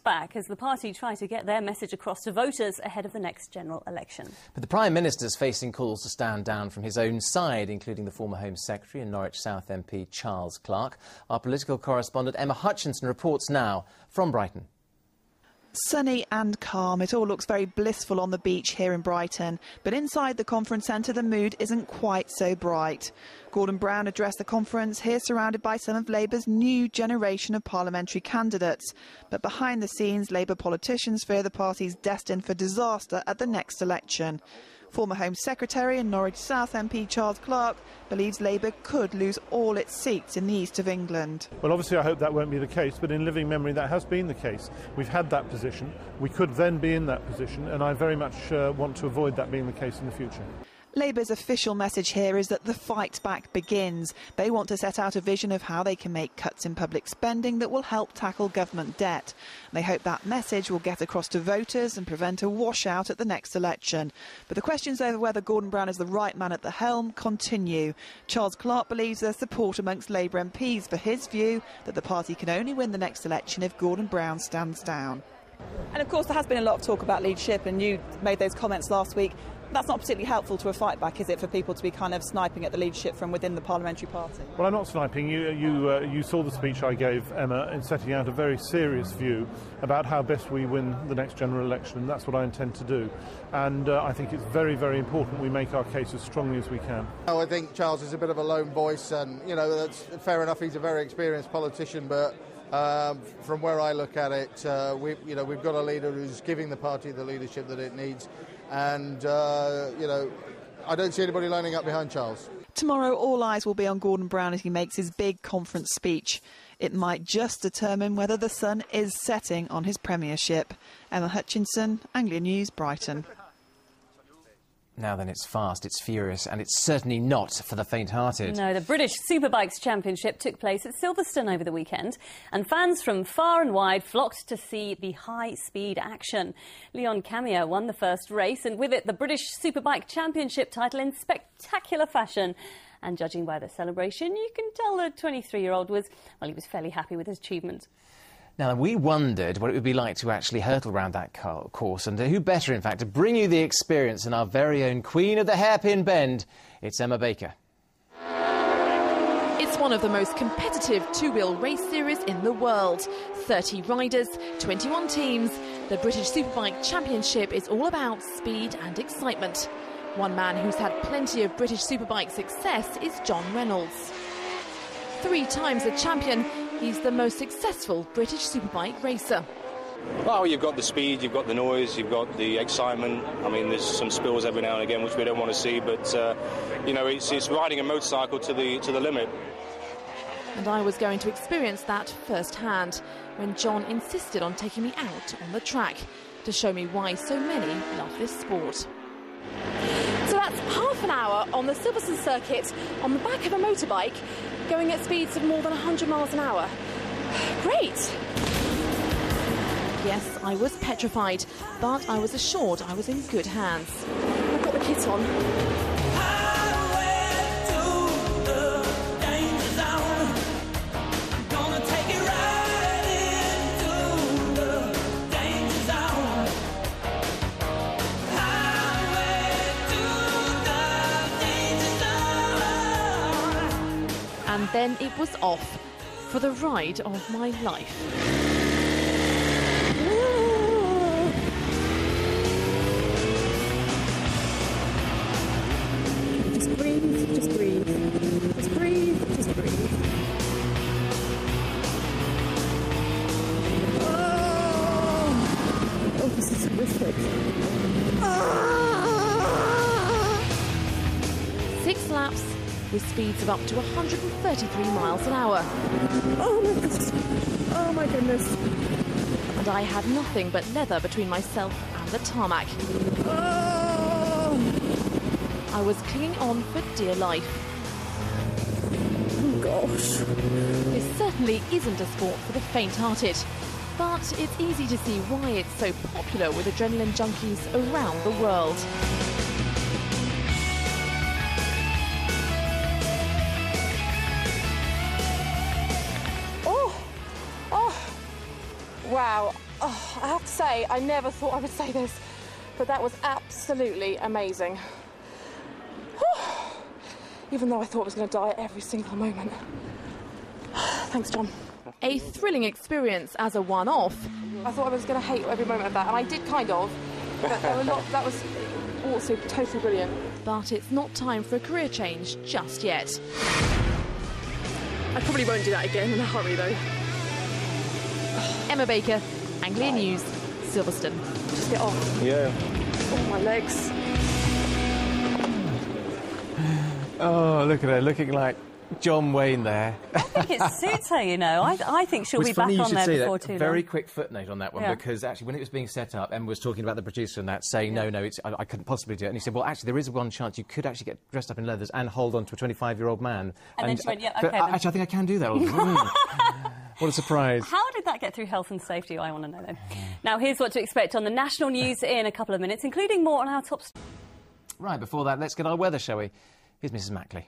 Back as the party try to get their message across to voters ahead of the next general election. But the Prime Minister's facing calls to stand down from his own side, including the former Home Secretary and Norwich South MP Charles Clarke. Our political correspondent Emma Hutchinson reports now from Brighton. Sunny and calm. It all looks very blissful on the beach here in Brighton. But inside the conference centre, the mood isn't quite so bright. Gordon Brown addressed the conference here surrounded by some of Labour's new generation of parliamentary candidates. But behind the scenes, Labour politicians fear the party's destined for disaster at the next election. Former Home Secretary and Norwich South MP Charles Clarke believes Labour could lose all its seats in the east of England. Well, obviously I hope that won't be the case, but in living memory that has been the case. We've had that position. We could then be in that position, and I very much want to avoid that being the case in the future. Labour's official message here is that the fight back begins. They want to set out a vision of how they can make cuts in public spending that will help tackle government debt. They hope that message will get across to voters and prevent a washout at the next election. But the questions over whether Gordon Brown is the right man at the helm continue. Charles Clarke believes there's support amongst Labour MPs for his view that the party can only win the next election if Gordon Brown stands down. And of course there has been a lot of talk about leadership, and you made those comments last week. That's not particularly helpful to a fight back, is it, for people to be kind of sniping at the leadership from within the parliamentary party? Well, I'm not sniping. You saw the speech I gave, Emma, in setting out a very serious view about how best we win the next general election, and that's what I intend to do. And I think it's very, very important we make our case as strongly as we can. I think Charles is a bit of a lone voice, and, you know, that's fair enough. He's a very experienced politician, but from where I look at it, we've got a leader who's giving the party the leadership that it needs. And, I don't see anybody lining up behind Charles. Tomorrow, all eyes will be on Gordon Brown as he makes his big conference speech. It might just determine whether the sun is setting on his premiership. Emma Hutchinson, Anglia News, Brighton. Now then, it's fast, it's furious, and it's certainly not for the faint-hearted. No, the British Superbikes Championship took place at Silverstone over the weekend, and fans from far and wide flocked to see the high-speed action. Leon Camier won the first race, and with it, the British Superbike Championship title in spectacular fashion. And judging by the celebration, you can tell the 23-year-old was fairly happy with his achievement. Now, we wondered what it would be like to actually hurtle around that course, and who better, in fact, to bring you the experience than our very own queen of the hairpin bend. It's Emma Baker. It's one of the most competitive two-wheel race series in the world. 30 riders, 21 teams. The British Superbike Championship is all about speed and excitement. One man who's had plenty of British Superbike success is John Reynolds. 3 times a champion, he's the most successful British Superbike racer. Well, you've got the speed, you've got the noise, you've got the excitement. I mean, there's some spills every now and again, which we don't want to see, but, it's riding a motorcycle to the limit. And I was going to experience that firsthand when John insisted on taking me out on the track to show me why so many love this sport. So that's half an hour on the Silverstone circuit on the back of a motorbike, going at speeds of more than 100 miles an hour. Great! Yes, I was petrified, but I was assured I was in good hands. I've got the kit on. And then it was off for the ride of my life. Just breathe, just breathe. Just breathe, just breathe. Oh, this is horrific. 6 laps with speeds of up to 133 miles an hour. Oh my goodness. Oh my goodness. And I had nothing but leather between myself and the tarmac. Oh, I was clinging on for dear life. oh gosh. This certainly isn't a sport for the faint-hearted, but it's easy to see why it's so popular with adrenaline junkies around the world. Wow, Oh, I have to say, I never thought I would say this, but that was absolutely amazing. Even though I thought I was going to die at every single moment. Thanks, John. A thrilling experience as a one-off. I thought I was going to hate every moment of that, and I did kind of, but there were that was also totally brilliant. But it's not time for a career change just yet. I probably won't do that again in a hurry, though. Emma Baker, Anglia News, Silverstone. Just get off. Yeah. Oh, my legs. Oh, look at her, looking like John Wayne there. I think it suits her, you know. I think she'll be back on there before too long. Very quick footnote on that one, because actually when it was being set up, Emma was talking about the producer and that, saying, no, I couldn't possibly do it. And he said, well, actually, there is one chance you could actually get dressed up in leathers and hold on to a 25-year-old man. And then she went, yeah, OK, then. Actually, I think I can do that. What a surprise. How did that get through health and safety? I want to know, then. Now, here's what to expect on the national news in a couple of minutes, including more on our top... Right, before that, let's get our weather, shall we? Here's Mrs. Mackley.